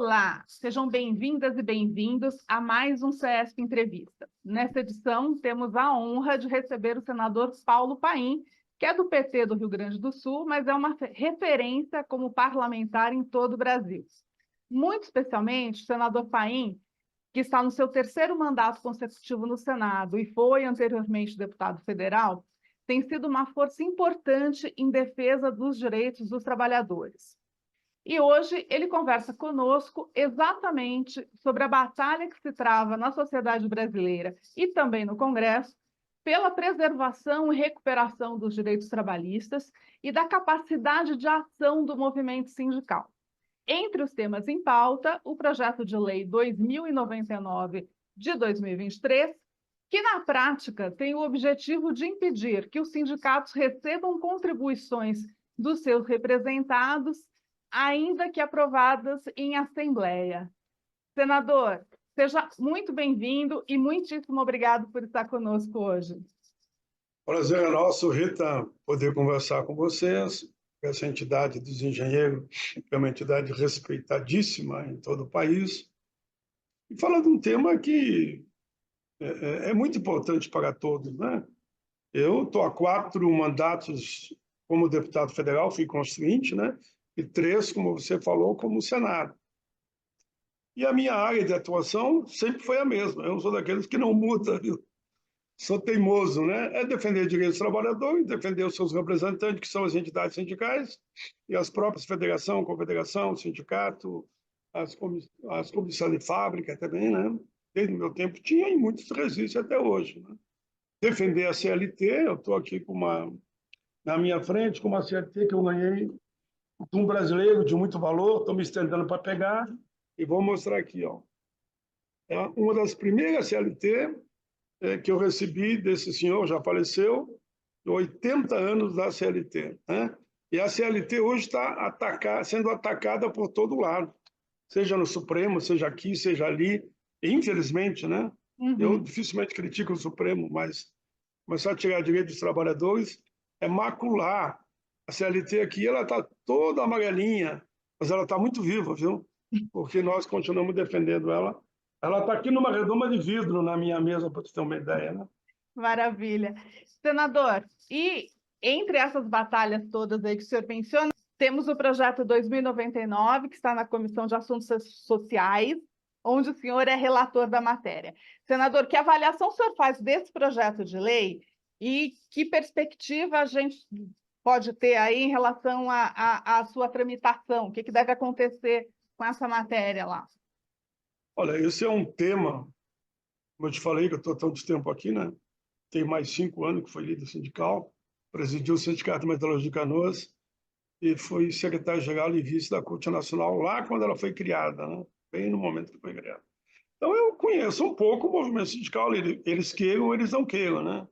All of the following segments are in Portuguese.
Olá, sejam bem-vindas e bem-vindos a mais um CESP Entrevista. Nessa edição, temos a honra de receber o senador Paulo Paim, que é do PT do Rio Grande do Sul, mas é uma referência como parlamentar em todo o Brasil. Muito especialmente, o senador Paim, que está no seu terceiro mandato consecutivo no Senado e foi anteriormente deputado federal, tem sido uma força importante em defesa dos direitos dos trabalhadores. E hoje ele conversa conosco exatamente sobre a batalha que se trava na sociedade brasileira e também no Congresso pela preservação e recuperação dos direitos trabalhistas e da capacidade de ação do movimento sindical. Entre os temas em pauta, o projeto de lei 2099 de 2023, que na prática tem o objetivo de impedir que os sindicatos recebam contribuições dos seus representados, ainda que aprovadas em assembleia. Senador, seja muito bem-vindo e muitíssimo obrigado por estar conosco hoje. Prazer é nosso, Rita, poder conversar com vocês. Essa entidade dos engenheiros é uma entidade respeitadíssima em todo o país. E falar de um tema que é muito importante para todos, né? Eu estou há 4 mandatos como deputado federal, fui constituinte, né? E 3, como você falou, como Senado. E a minha área de atuação sempre foi a mesma. Eu sou daqueles que não muda, viu? Sou teimoso, né? É defender direitos dos trabalhadores, defender os seus representantes, que são as entidades sindicais, e as próprias federação, confederação, sindicato, as comissões de fábrica também, né? Desde o meu tempo tinha e muitos resistem até hoje, né? Defender a CLT, eu estou aqui na minha frente com uma CLT que eu ganhei de um brasileiro de muito valor, estou me estendendo para pegar e vou mostrar aqui, ó. É uma das primeiras CLT que eu recebi desse senhor, já faleceu, 80 anos da CLT, né? E a CLT hoje está sendo atacada por todo lado, seja no Supremo, seja aqui, seja ali, infelizmente, né? Eu dificilmente critico o Supremo, mas começar a tirar direitos dos trabalhadores é macular. A CLT aqui, ela está toda amarelinha, mas ela está muito viva, viu? Porque nós continuamos defendendo ela. Ela está aqui numa redoma de vidro na minha mesa, para você ter uma ideia, né? Maravilha. Senador, e entre essas batalhas todas aí que o senhor menciona, temos o projeto 2099, que está na Comissão de Assuntos Sociais, onde o senhor é relator da matéria. Senador, que avaliação o senhor faz desse projeto de lei e que perspectiva a gente pode ter aí em relação à sua tramitação? O que deve acontecer com essa matéria lá? Olha, esse é um tema, como eu te falei, que eu estou há tanto tempo aqui, né? Tem mais 5 anos que foi líder sindical, presidiu o Sindicato de Metalurgia de Canoas e foi secretário-geral e vice da CUT Nacional lá quando ela foi criada, né? Bem no momento que foi criada. Então, eu conheço um pouco o movimento sindical, eles queiram ou eles não queiram, né?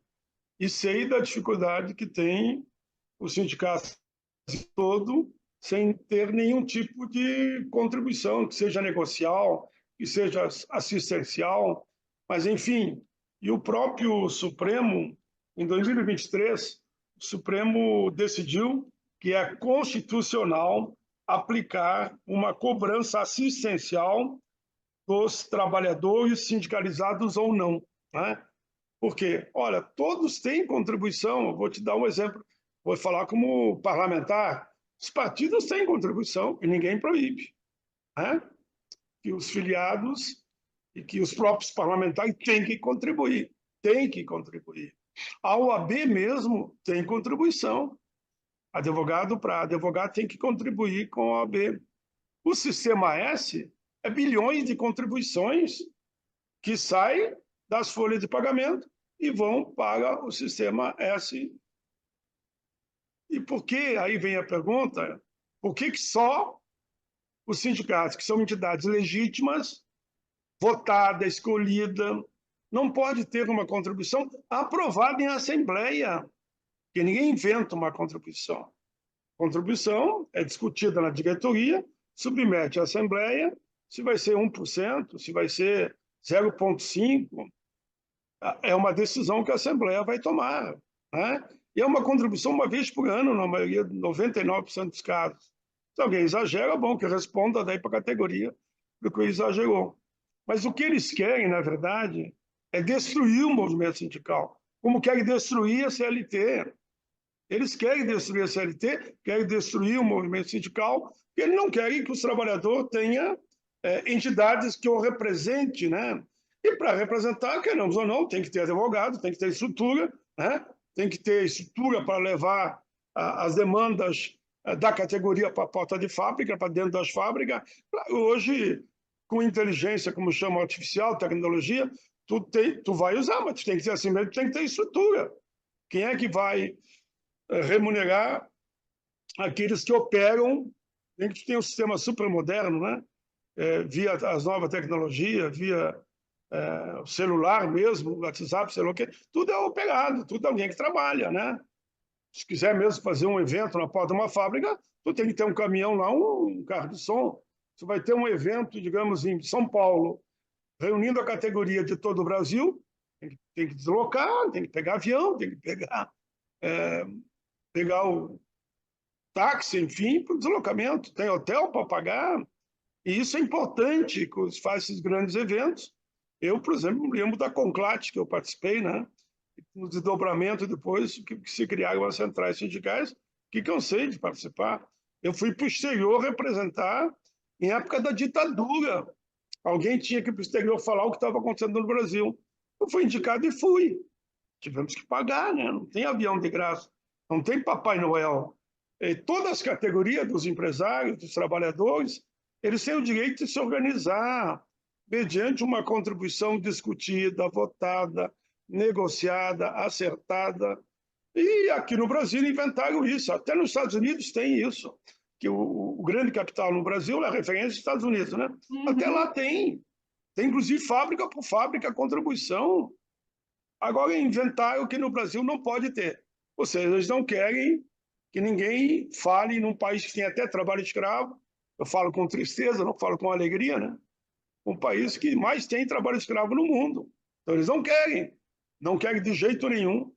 E sei da dificuldade que tem o sindicato todo sem ter nenhum tipo de contribuição, que seja negocial, que seja assistencial, mas, enfim. E o próprio Supremo, em 2023, o Supremo decidiu que é constitucional aplicar uma cobrança assistencial dos trabalhadores sindicalizados ou não, né? Porque, olha, todos têm contribuição. Eu vou te dar um exemplo, vou falar como parlamentar. Os partidos têm contribuição e ninguém proíbe, né? Que os filiados e que os próprios parlamentares têm que contribuir, têm que contribuir. A OAB mesmo tem contribuição. Advogado para advogado tem que contribuir com a OAB. O Sistema S é bilhões de contribuições que saem das folhas de pagamento e vão para o Sistema S. E por que, aí vem a pergunta, por que só os sindicatos, que são entidades legítimas, votada, escolhida, não pode ter uma contribuição aprovada em assembleia? Porque ninguém inventa uma contribuição. Contribuição é discutida na diretoria, submete à assembleia, se vai ser 1%, se vai ser 0,5%, é uma decisão que a Assembleia vai tomar, né? E é uma contribuição uma vez por ano, na maioria, 99% dos casos. Se alguém exagera, bom, que responda daí para a categoria porque exagerou. Mas o que eles querem, na verdade, é destruir o movimento sindical, como querem destruir a CLT. Eles querem destruir a CLT, querem destruir o movimento sindical, porque eles não querem que os trabalhadores tenham entidades que o representem, né? E para representar, queremos ou não, tem que ter advogado, tem que ter estrutura, né? Tem que ter estrutura para levar as demandas da categoria para a porta de fábrica, para dentro das fábricas. Hoje, com inteligência, como chama artificial, tecnologia, tu vai usar, mas tu tem que ter assim mesmo, tem que ter estrutura. Quem é que vai remunerar aqueles que operam, tem que ter um sistema super moderno, né? Via as novas tecnologias, via o celular mesmo, o WhatsApp, sei lá o quê, tudo é operado, tudo é alguém que trabalha, né? Se quiser mesmo fazer um evento na porta de uma fábrica, tu tem que ter um caminhão lá, um carro de som. Tu vai ter um evento, digamos, em São Paulo, reunindo a categoria de todo o Brasil, tem que deslocar, tem que pegar avião, tem que pegar o táxi, enfim, para o deslocamento, tem hotel para pagar, e isso é importante quando se faz esses grandes eventos. Eu, por exemplo, me lembro da Conclate, que eu participei, né? No desdobramento depois que se criaram as centrais sindicais, que cansei de participar. Eu fui para o exterior representar em época da ditadura. Alguém tinha que ir para o exterior falar o que estava acontecendo no Brasil. Eu fui indicado e fui. Tivemos que pagar, né? Não tem avião de graça, não tem Papai Noel. E todas as categorias dos empresários, dos trabalhadores, eles têm o direito de se organizar mediante uma contribuição discutida, votada, negociada, acertada. E aqui no Brasil inventaram isso. Até nos Estados Unidos tem isso, que o grande capital no Brasil é a referência dos Estados Unidos, né? Até lá tem inclusive fábrica por fábrica contribuição. Agora inventaram que no Brasil não pode ter. Ou seja, eles não querem que ninguém fale num país que tem até trabalho escravo. Eu falo com tristeza, não falo com alegria, né? Um país que mais tem trabalho escravo no mundo. Então eles não querem de jeito nenhum.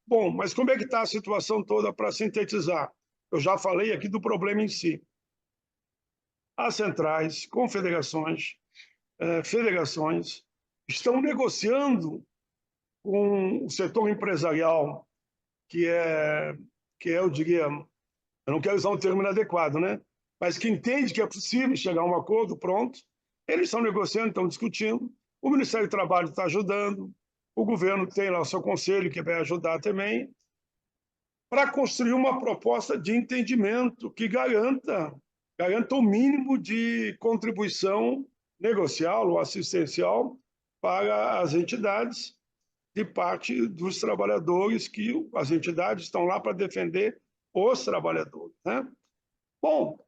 Bom, mas como é que está a situação toda para sintetizar? Eu já falei aqui do problema em si. As centrais, confederações, federações estão negociando com o setor empresarial, eu diria, eu não quero usar um termo inadequado, né? Mas que entende que é possível chegar a um acordo, pronto. Eles estão negociando, estão discutindo. O Ministério do Trabalho está ajudando. O governo tem lá o seu conselho, que vai ajudar também, para construir uma proposta de entendimento que garanta o mínimo de contribuição negocial ou assistencial para as entidades, de parte dos trabalhadores, que as entidades estão lá para defender os trabalhadores, né? Bom,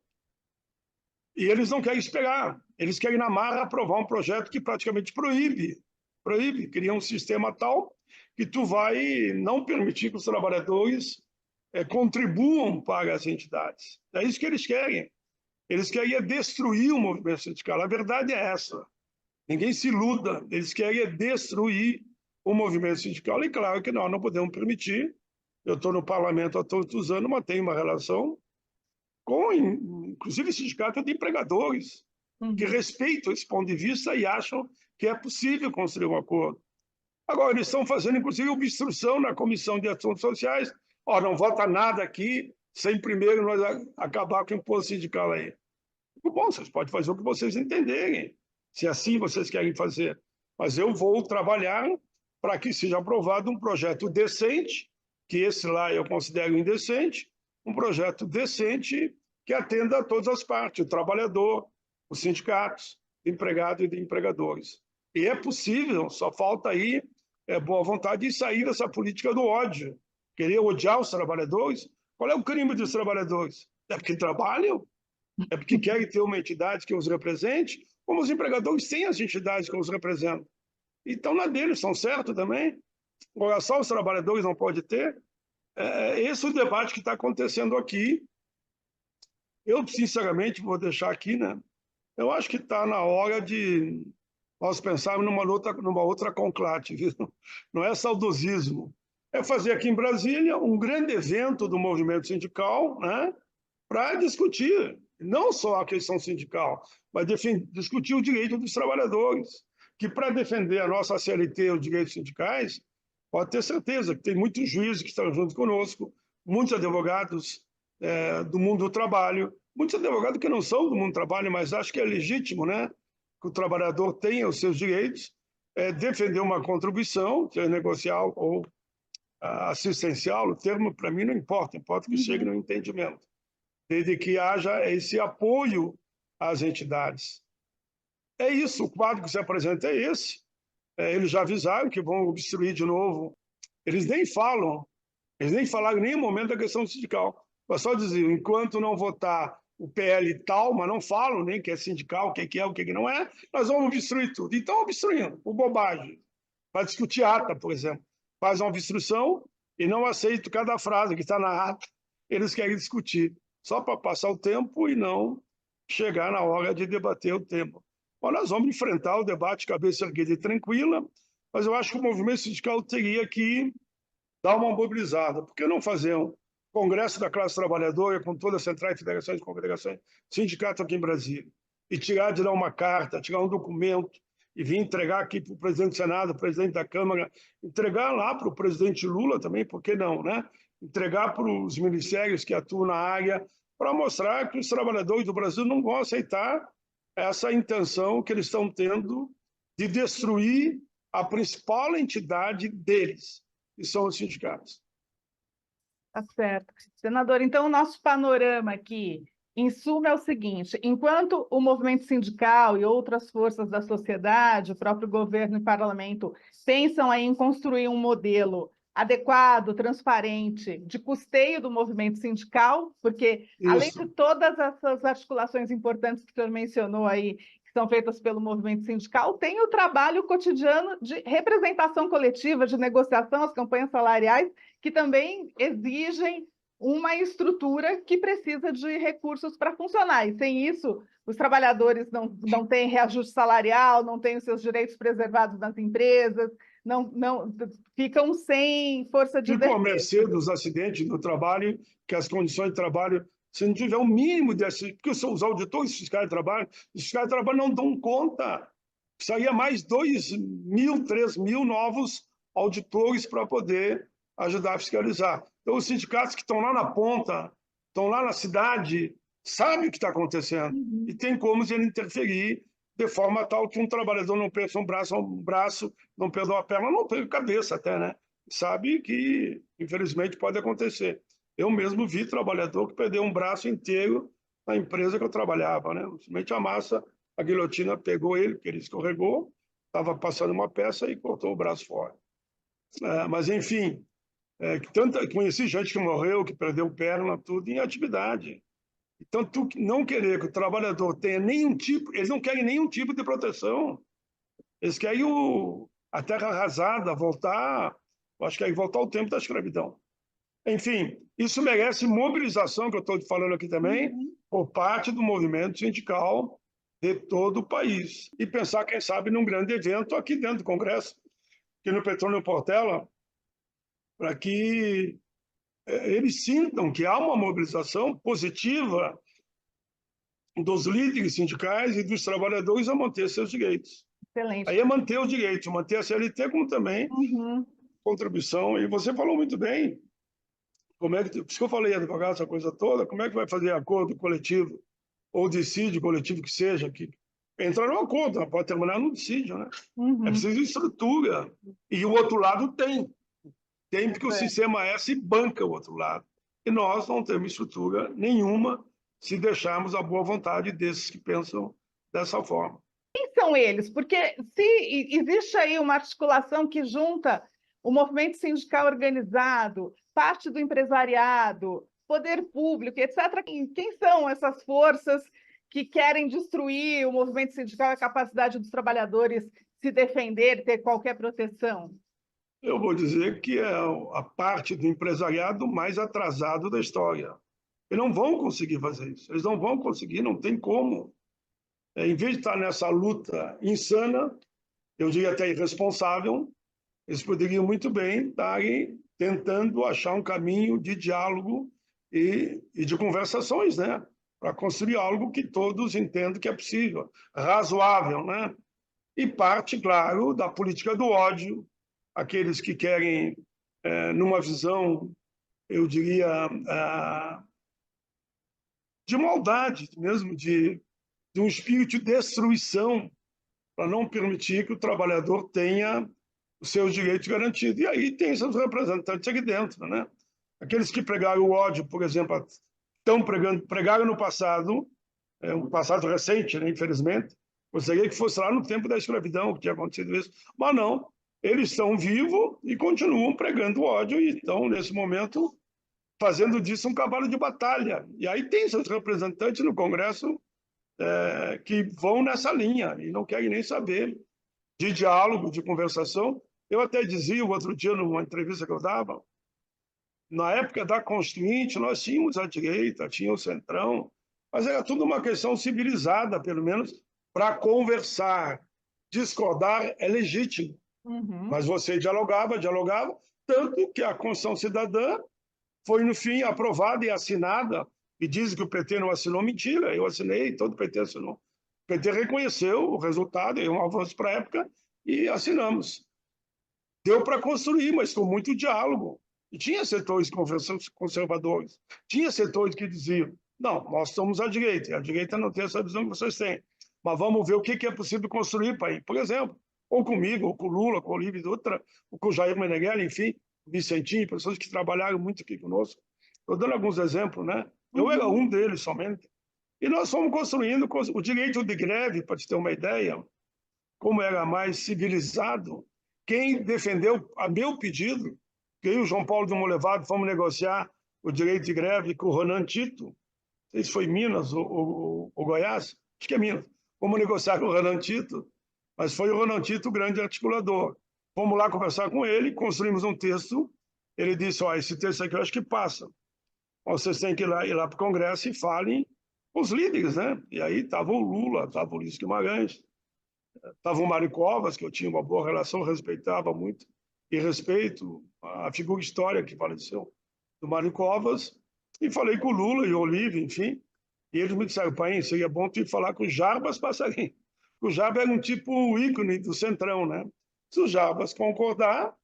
e eles não querem esperar, eles querem na marra aprovar um projeto que praticamente proíbe, cria um sistema tal que tu vai não permitir que os trabalhadores contribuam para as entidades. É isso que eles querem. Eles querem destruir o movimento sindical. A verdade é essa. Ninguém se iluda. Eles querem destruir o movimento sindical. E claro que nós não podemos permitir. Eu estou no parlamento há todos os anos, mantenho uma relação com, inclusive, sindicato de empregadores, que respeitam esse ponto de vista e acham que é possível construir um acordo. Agora, eles estão fazendo, inclusive, obstrução na Comissão de Assuntos Sociais. Não vota nada aqui sem primeiro nós acabar com o imposto sindical aí. Bom, vocês podem fazer o que vocês entenderem, se assim vocês querem fazer. Mas eu vou trabalhar para que seja aprovado um projeto decente, que esse lá eu considero indecente, um projeto decente que atenda a todas as partes, o trabalhador, os sindicatos, empregados e de empregadores. E é possível, só falta aí boa vontade de sair dessa política do ódio, querer odiar os trabalhadores. Qual é o crime dos trabalhadores? É porque trabalham? É porque querem ter uma entidade que os represente? Como os empregadores têm as entidades que os representam. Então, na deles, estão certos também. Agora, só os trabalhadores não podem ter. Esse é o debate que está acontecendo aqui. Eu, sinceramente, vou deixar aqui, né? Eu acho que está na hora de nós pensarmos numa outra conclave, viu? Não é saudosismo. É fazer aqui em Brasília um grande evento do movimento sindical, né? Para discutir não só a questão sindical, mas discutir o direito dos trabalhadores, que para defender a nossa CLT e os direitos sindicais, pode ter certeza que tem muitos juízes que estão junto conosco, muitos advogados do mundo do trabalho, muitos advogados que não são do mundo do trabalho, mas acho que é legítimo, né, que o trabalhador tenha os seus direitos, defender uma contribuição, seja negocial ou assistencial, o termo para mim não importa, importa que chegue no entendimento, desde que haja esse apoio às entidades. É isso, o quadro que se apresenta é esse. Eles já avisaram que vão obstruir de novo. Eles nem falaram em nenhum momento da questão sindical. Mas só diziam, enquanto não votar o PL tal, mas não falam nem que é sindical, o que é, o que não é, nós vamos obstruir tudo. Então, obstruindo, por bobagem. Para discutir ata, por exemplo. Faz uma obstrução e não aceita cada frase que está na ata. Eles querem discutir, só para passar o tempo e não chegar na hora de debater o tema. Bom, nós vamos enfrentar o debate cabeça erguida e tranquila, mas eu acho que o movimento sindical teria que dar uma mobilizada. Por que não fazer um congresso da classe trabalhadora com todas as centrais, federações e confederações, sindicatos aqui em Brasília, e tirar de lá uma carta, tirar um documento, e vir entregar aqui para o presidente do Senado, presidente da Câmara, entregar lá para o presidente Lula também, por que não, né? Entregar para os ministérios que atuam na área, para mostrar que os trabalhadores do Brasil não vão aceitar essa intenção que eles estão tendo de destruir a principal entidade deles, que são os sindicatos. Tá certo. Senador, então o nosso panorama aqui, em suma, é o seguinte: enquanto o movimento sindical e outras forças da sociedade, o próprio governo e parlamento, pensam aí em construir um modelo adequado, transparente, de custeio do movimento sindical, porque, além de todas essas articulações importantes que o senhor mencionou aí, que são feitas pelo movimento sindical, tem o trabalho cotidiano de representação coletiva, de negociação, as campanhas salariais, que também exigem uma estrutura que precisa de recursos para funcionar. E sem isso, os trabalhadores não têm reajuste salarial, não têm os seus direitos preservados nas empresas, não ficam sem força de defesa. Ficam à mercê dos acidentes do trabalho, que as condições de trabalho, se não tiver o mínimo desse... Porque os auditores fiscais de trabalho, os fiscais de trabalho não dão conta. Precisaria mais 2.000, 3.000 novos auditores para poder ajudar a fiscalizar. Então, os sindicatos que estão lá na ponta, estão lá na cidade, sabem o que está acontecendo e tem como ele interferir de forma tal que um trabalhador não perca um braço, não perca uma perna, não perca a cabeça até, né? Sabe que, infelizmente, pode acontecer. Eu mesmo vi trabalhador que perdeu um braço inteiro na empresa que eu trabalhava, né? Simplesmente a guilhotina pegou ele, porque ele escorregou, estava passando uma peça e cortou o braço fora. Mas, enfim, conheci gente que morreu, que perdeu perna, tudo em atividade. Então, tu não querer que o trabalhador tenha nenhum tipo, eles não querem nenhum tipo de proteção. Eles querem a terra arrasada, voltar, acho que é voltar ao tempo da escravidão. Enfim, isso merece mobilização, que eu estou falando aqui também, por parte do movimento sindical de todo o país. E pensar, quem sabe, num grande evento aqui dentro do Congresso, aqui no Petróleo Portela, para que eles sintam que há uma mobilização positiva dos líderes sindicais e dos trabalhadores a manter seus direitos. Excelente. Aí é manter os direitos, manter a CLT, como também contribuição. E você falou muito bem, por isso que eu falei, advogado, essa coisa toda, como é que vai fazer acordo coletivo ou dissídio coletivo que seja, que entrar no acordo, pode terminar no dissídio, né? É preciso estrutura. E o outro lado tem porque o sistema S banca o outro lado. E nós não temos estrutura nenhuma se deixarmos a boa vontade desses que pensam dessa forma. Quem são eles? Porque se existe aí uma articulação que junta o movimento sindical organizado, parte do empresariado, poder público, etc., quem são essas forças que querem destruir o movimento sindical e a capacidade dos trabalhadores se defender, ter qualquer proteção? Eu vou dizer que é a parte do empresariado mais atrasado da história. Eles não vão conseguir fazer isso. Eles não vão conseguir, não tem como. Em vez de estar nessa luta insana, eu diria até irresponsável, eles poderiam muito bem estarem tentando achar um caminho de diálogo e de conversações, né? para construir algo que todos entendam que é possível, razoável, né? E parte, claro, da política do ódio, aqueles que querem, numa visão, eu diria, de maldade mesmo, de um espírito de destruição, para não permitir que o trabalhador tenha os seus direitos garantidos. E aí tem seus representantes aqui dentro, né? Aqueles que pregaram o ódio, por exemplo, pregaram no passado, um passado recente, né, infelizmente. Gostaria que fosse lá no tempo da escravidão que tinha acontecido isso, mas não. Eles estão vivos e continuam pregando ódio e estão, nesse momento, fazendo disso um cavalo de batalha. E aí tem seus representantes no Congresso que vão nessa linha e não querem nem saber de diálogo, de conversação. Eu até dizia o outro dia, numa entrevista que eu dava, na época da Constituinte, nós tínhamos a direita, tinha o centrão, mas era tudo uma questão civilizada, pelo menos, para conversar. Discordar é legítimo, mas você dialogava, tanto que a Constituição Cidadã foi, no fim, aprovada e assinada, e dizem que o PT não assinou, mentira, eu assinei, todo o PT assinou. O PT reconheceu o resultado, é um avanço para a época, e assinamos. Deu para construir, mas com muito diálogo. E tinha setores conservadores, tinha setores que diziam, não, nós somos a direita, e a direita não tem essa visão que vocês têm, mas vamos ver o que é possível construir para ir. Por exemplo, ou comigo, ou com o Lula, com o Olívio Dutra, ou com o Jair Meneghelli, enfim, Vicentinho, pessoas que trabalharam muito aqui conosco. Estou dando alguns exemplos, né? Eu era um deles somente. E nós fomos construindo o direito de greve, para te ter uma ideia, como era mais civilizado. Quem defendeu a meu pedido, que eu e o João Paulo de Molevado fomos negociar o direito de greve com o Ronan Tito, não sei se foi Minas ou Goiás, acho que é Minas. Fomos negociar com o Ronan Tito, mas foi o Ronan Tito o grande articulador. Fomos lá conversar com ele, construímos um texto. Ele disse, esse texto aqui eu acho que passa. Vocês têm que ir lá para o Congresso e falem com os líderes, né? E aí estava o Lula, estava o Ulisses Guimarães, estava o Mário Covas, que eu tinha uma boa relação, respeitava muito, e respeito a figura histórica que faleceu do Mário Covas, e falei com o Lula e o Olívio, enfim, e eles me disseram, pai, seria bom tu ir falar com o Jarbas Passarinho. O Jarbas era um tipo ícone do Centrão, né? Se o Jarbas concordar,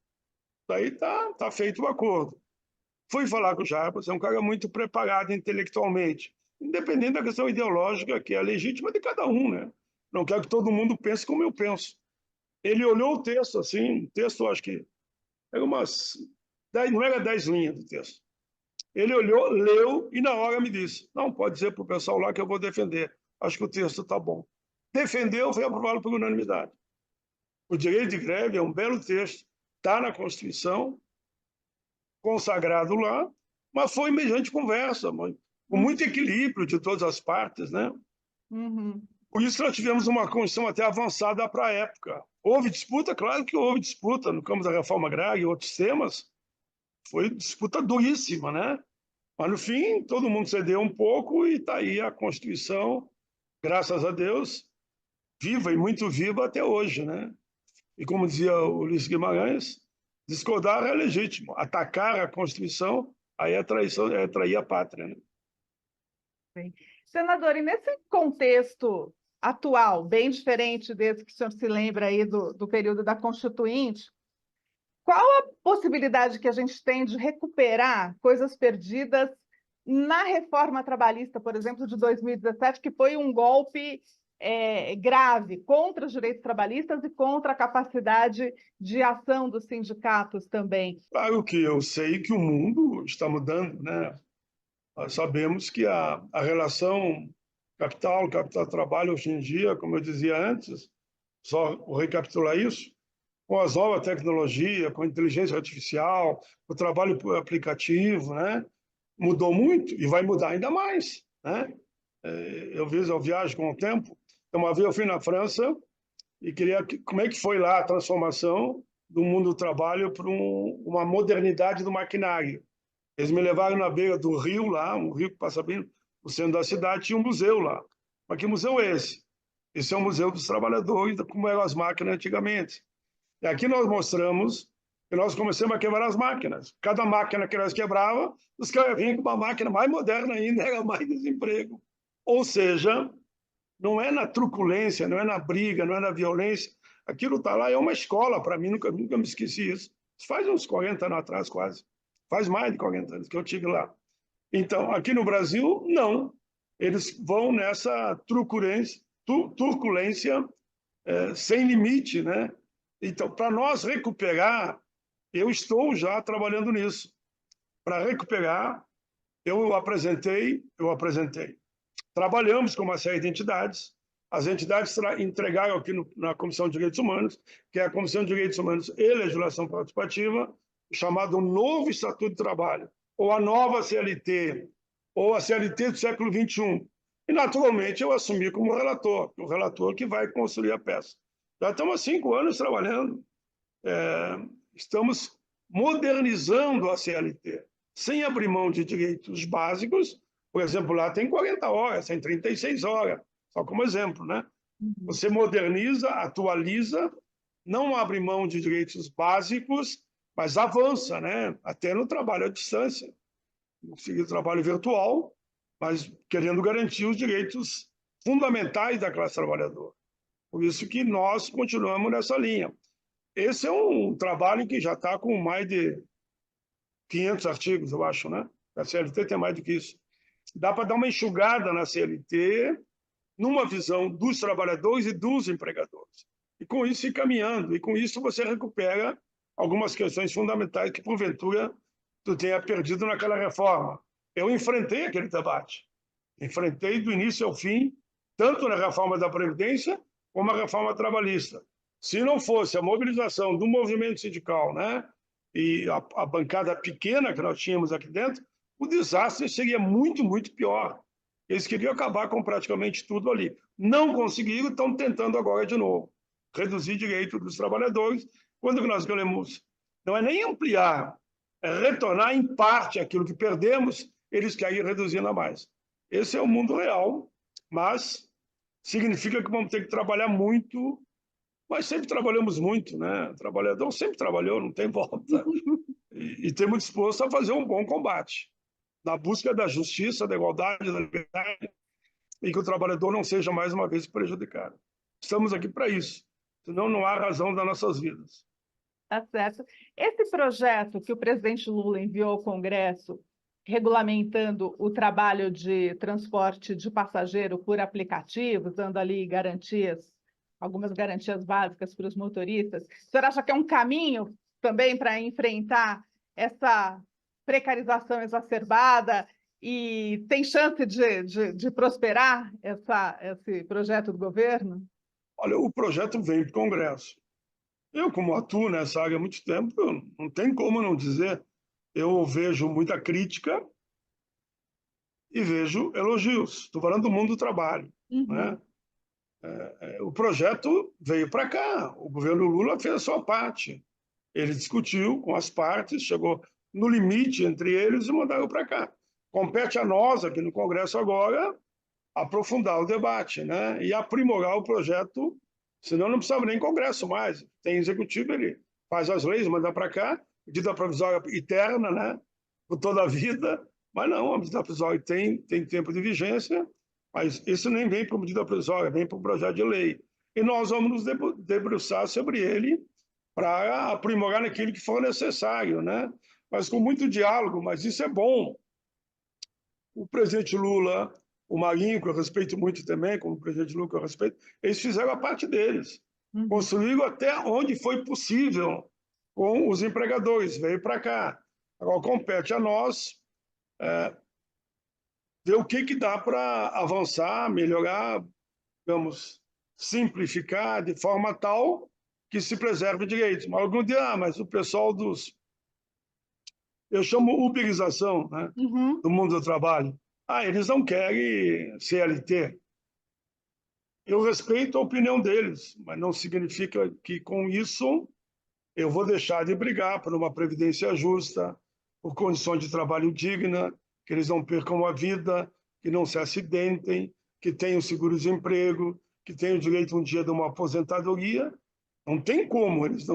daí tá feito o acordo. Fui falar com o Jarbas, é um cara muito preparado intelectualmente, independente da questão ideológica, que é legítima de cada um, né? Não quero que todo mundo pense como eu penso. Ele olhou o texto, assim, o texto, acho que era umas 10, não era 10 linhas do texto. Ele olhou, leu e na hora me disse, não, pode dizer para o pessoal lá que eu vou defender. Acho que o texto está bom. Defendeu, foi aprovado por unanimidade. O direito de greve é um belo texto, está na Constituição, consagrado lá, mas foi mediante conversa, com muito equilíbrio de todas as partes, né? Por isso que nós tivemos uma Constituição até avançada para a época. Houve disputa? Claro que houve disputa no campo da reforma agrária e outros temas. Foi disputa duríssima, né? Mas, no fim, todo mundo cedeu um pouco e está aí a Constituição, graças a Deus, viva e muito viva até hoje, né? E como dizia o Ulisses Guimarães, discordar é legítimo. Atacar a Constituição, aí é traição, é trair a pátria, né? Sim. Senador, e nesse contexto atual, bem diferente desse que o senhor se lembra aí do período da Constituinte, qual a possibilidade que a gente tem de recuperar coisas perdidas na reforma trabalhista, por exemplo, de 2017, que foi um golpe grave contra os direitos trabalhistas e contra a capacidade de ação dos sindicatos também? Claro que eu sei que o mundo está mudando, né? Nós sabemos que a relação capital-trabalho hoje em dia, como eu dizia antes, só vou recapitular isso, com as novas tecnologias, com a inteligência artificial, o trabalho por aplicativo, né? Mudou muito e vai mudar ainda mais, né? Eu viajo com o tempo. Uma vez eu fui na França e queria como é que foi lá a transformação do mundo do trabalho para uma modernidade do maquinário. Eles me levaram na beira do rio lá, um rio que passa bem no centro da cidade, tinha um museu lá. Mas que museu é esse? Esse é o Museu dos Trabalhadores, como eram as máquinas antigamente. E aqui nós mostramos que nós começamos a quebrar as máquinas. Cada máquina que nós quebrava, os caras vinham com uma máquina mais moderna ainda, era mais desemprego. Ou seja, não é na truculência, não é na briga, não é na violência. Aquilo está lá, é uma escola para mim, nunca me esqueci isso. Isso faz uns 40 anos atrás, quase. Faz mais de 40 anos que eu estive lá. Então, aqui no Brasil, não. Eles vão nessa turculência sem limite, né? Então, para nós recuperar, eu estou já trabalhando nisso. Para recuperar, eu apresentei. Trabalhamos com uma série de entidades. As entidades entregaram aqui na Comissão de Direitos Humanos, que é a Comissão de Direitos Humanos e Legislação Participativa, chamado Novo Estatuto de Trabalho, ou a nova CLT, ou a CLT do século XXI. E, naturalmente, eu assumi como relator, o relator que vai construir a peça. Já estamos há 5 anos trabalhando, estamos modernizando a CLT, sem abrir mão de direitos básicos. Por exemplo, lá tem 40 horas, tem 36 horas, só como exemplo, né? Você moderniza, atualiza, não abre mão de direitos básicos, mas avança, né? Até no trabalho à distância, conseguir trabalho virtual, mas querendo garantir os direitos fundamentais da classe trabalhadora. Por isso que nós continuamos nessa linha. Esse é um trabalho que já está com mais de 500 artigos, eu acho, né? A CLT tem mais do que isso. Dá para dar uma enxugada na CLT, numa visão dos trabalhadores e dos empregadores. E com isso ir caminhando, e com isso você recupera algumas questões fundamentais que, porventura, tu tenha perdido naquela reforma. Eu enfrentei aquele debate. Enfrentei do início ao fim, tanto na reforma da Previdência como na reforma trabalhista. Se não fosse a mobilização do movimento sindical, né, e a bancada pequena que nós tínhamos aqui dentro, o desastre seria muito, muito pior. Eles queriam acabar com praticamente tudo ali. Não conseguiram, estão tentando agora de novo. Reduzir direito dos trabalhadores, quando nós queremos, não é nem ampliar, é retornar em parte aquilo que perdemos, eles querem reduzir ainda mais. Esse é o mundo real, mas significa que vamos ter que trabalhar muito, mas sempre trabalhamos muito, né? O trabalhador sempre trabalhou, não tem volta. E temos disposto a fazer um bom combate, na busca da justiça, da igualdade, da liberdade, e que o trabalhador não seja mais uma vez prejudicado. Estamos aqui para isso, senão não há razão das nossas vidas. Tá certo. Esse projeto que o presidente Lula enviou ao Congresso, regulamentando o trabalho de transporte de passageiro por aplicativos, dando ali garantias, algumas garantias básicas para os motoristas, o senhor acha que é um caminho também para enfrentar essa precarização exacerbada e tem chance de prosperar esse projeto do governo? Olha, o projeto vem para o Congresso. Eu, como atuo nessa área há muito tempo, não tem como não dizer. Eu vejo muita crítica e vejo elogios. Estou falando do mundo do trabalho. Né? O projeto veio para cá. O governo Lula fez a sua parte. Ele discutiu com as partes, chegou no limite entre eles e mandaram para cá. Compete a nós, aqui no Congresso agora, aprofundar o debate, né? E aprimorar o projeto, senão não precisava nem Congresso mais. Tem executivo, ele faz as leis, manda para cá, medida provisória eterna, né? Por toda a vida, mas não, a medida provisória tem tempo de vigência, mas isso nem vem para medida provisória, vem para o projeto de lei. E nós vamos nos debruçar sobre ele para aprimorar naquilo que for necessário, né? Mas com muito diálogo, mas isso é bom. O presidente Lula, o Marinho, que eu respeito muito também, como o presidente Lula que eu respeito, eles fizeram a parte deles. Construíram até onde foi possível com os empregadores, veio para cá. Agora compete a nós ver o que dá para avançar, melhorar, vamos simplificar de forma tal que se preserve direitos. Mas algum dia, mas o pessoal dos... Eu chamo uberização, né? Do mundo do trabalho. Eles não querem CLT. Eu respeito a opinião deles, mas não significa que com isso eu vou deixar de brigar por uma previdência justa, por condições de trabalho digna, que eles não percam a vida, que não se acidentem, que tenham seguro-desemprego, que tenham direito um dia de uma aposentadoria. Não tem como eles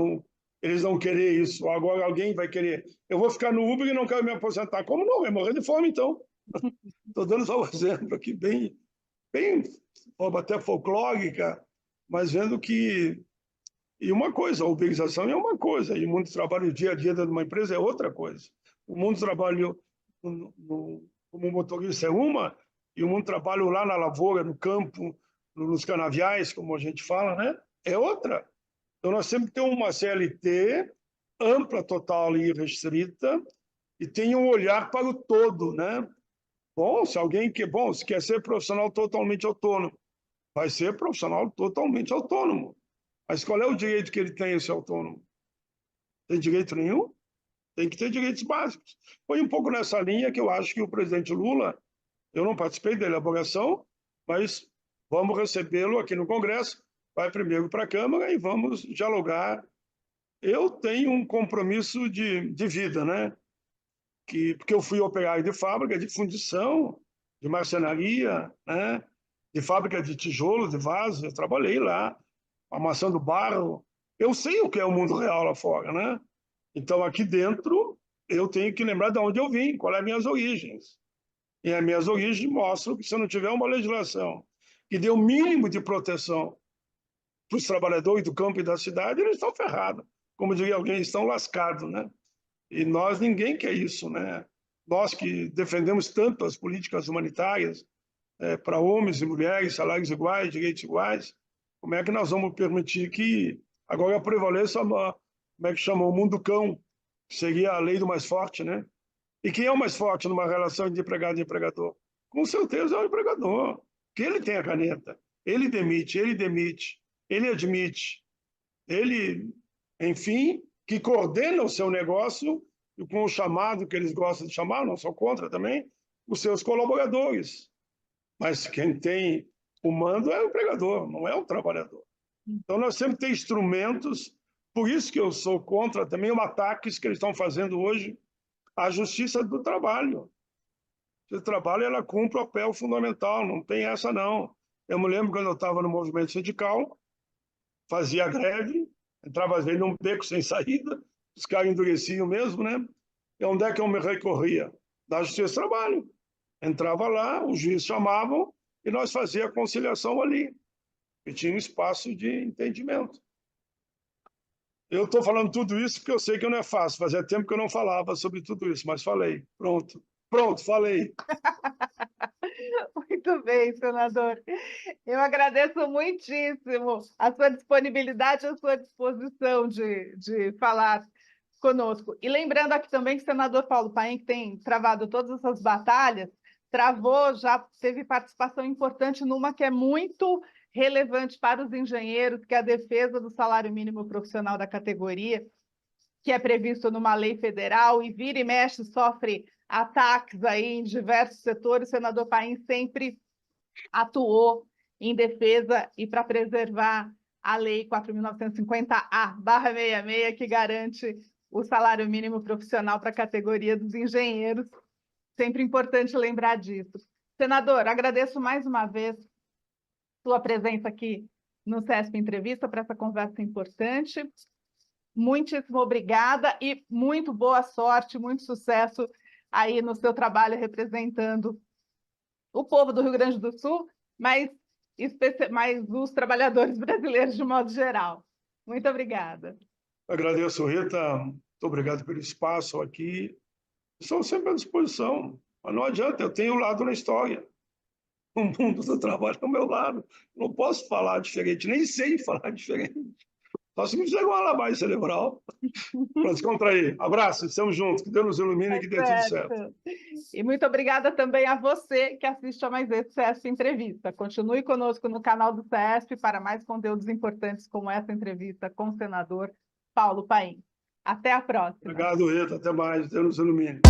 não querer isso. Agora alguém vai querer. Eu vou ficar no Uber e não quero me aposentar. Como não? Vai morrer de fome, então. Estou dando só um exemplo aqui bem bem, até folclórica, mas vendo que... E uma coisa, a uberização é uma coisa, e o mundo do trabalho, o dia a dia de uma empresa é outra coisa. O mundo do trabalho como motorista é uma, e o mundo do trabalho lá na lavoura, no campo, nos canaviais, como a gente fala, né? É outra. Então, nós sempre temos uma CLT ampla, total e restrita, e tem um olhar para o todo, né? Bom, se quer ser profissional totalmente autônomo, vai ser profissional totalmente autônomo. Mas qual é o direito que ele tem, esse autônomo? Tem direito nenhum? Tem que ter direitos básicos. Foi um pouco nessa linha que eu acho que o presidente Lula, eu não participei da elaboração, mas vamos recebê-lo aqui no Congresso, vai primeiro para a Câmara e vamos dialogar. Eu tenho um compromisso de vida, né? Porque eu fui operário de fábrica, de fundição, de marcenaria, né? De fábrica de tijolo, de vaso, eu trabalhei lá, amassando barro. Eu sei o que é o mundo real lá fora, né? Então, aqui dentro, eu tenho que lembrar de onde eu vim, qual é as minhas origens. E as minhas origens mostram que se eu não tiver uma legislação que dê o mínimo de proteção para os trabalhadores do campo e da cidade, eles estão ferrados. Como diria alguém, estão lascados, né? E nós, ninguém quer isso, né? Nós que defendemos tanto as políticas humanitárias para homens e mulheres, salários iguais, direitos iguais, como é que nós vamos permitir que agora prevaleça, como é que chama, o mundo cão, que seria a lei do mais forte, né? E quem é o mais forte numa relação de empregado e empregador? Com certeza é o empregador, que ele tem a caneta, ele demite, ele admite, ele, enfim, que coordena o seu negócio com o chamado que eles gostam de chamar, não sou contra também, os seus colaboradores. Mas quem tem o mando é o empregador, não é o trabalhador. Então, nós sempre temos instrumentos, por isso que eu sou contra também os ataques que eles estão fazendo hoje à justiça do trabalho. O trabalho, ela cumpre o papel fundamental, não tem essa não. Eu me lembro quando eu estava no movimento sindical, fazia greve, entrava às vezes num beco sem saída, os caras endureciam mesmo, né? E onde é que eu me recorria? Da Justiça do Trabalho. Entrava lá, os juízes chamavam e nós fazíamos a conciliação ali. E tinha um espaço de entendimento. Eu estou falando tudo isso porque eu sei que não é fácil. Fazia tempo que eu não falava sobre tudo isso, mas falei. Pronto. Pronto, falei. Muito bem, senador. Eu agradeço muitíssimo a sua disponibilidade, a sua disposição de falar conosco. E lembrando aqui também que o senador Paulo Paim, que tem travado todas essas batalhas, já teve participação importante numa que é muito relevante para os engenheiros, que é a defesa do salário mínimo profissional da categoria, que é previsto numa lei federal, e vira e mexe sofre ataques aí em diversos setores. O senador Paim sempre atuou em defesa e para preservar a Lei 4.950-A/66, que garante o salário mínimo profissional para a categoria dos engenheiros. Sempre importante lembrar disso. Senador, agradeço mais uma vez sua presença aqui no CESP Entrevista para essa conversa importante. Muitíssimo obrigada e muito boa sorte, muito sucesso aí no seu trabalho representando o povo do Rio Grande do Sul, mas os trabalhadores brasileiros de modo geral. Muito obrigada. Agradeço, Rita. Muito obrigado pelo espaço aqui. Estou sempre à disposição. Mas não adianta, eu tenho um lado na história. O mundo do trabalho é o meu lado. Não posso falar diferente, nem sei falar diferente. Só se me fizer uma lavagem cerebral para descontrair. Abraço, estamos juntos. Que Deus nos ilumine e que dê tudo certo. E muito obrigada também a você que assiste a mais esse CESP Entrevista. Continue conosco no canal do CESP para mais conteúdos importantes como essa entrevista com o senador Paulo Paim. Até a próxima. Obrigado, Rita. Até mais. Deus nos ilumine.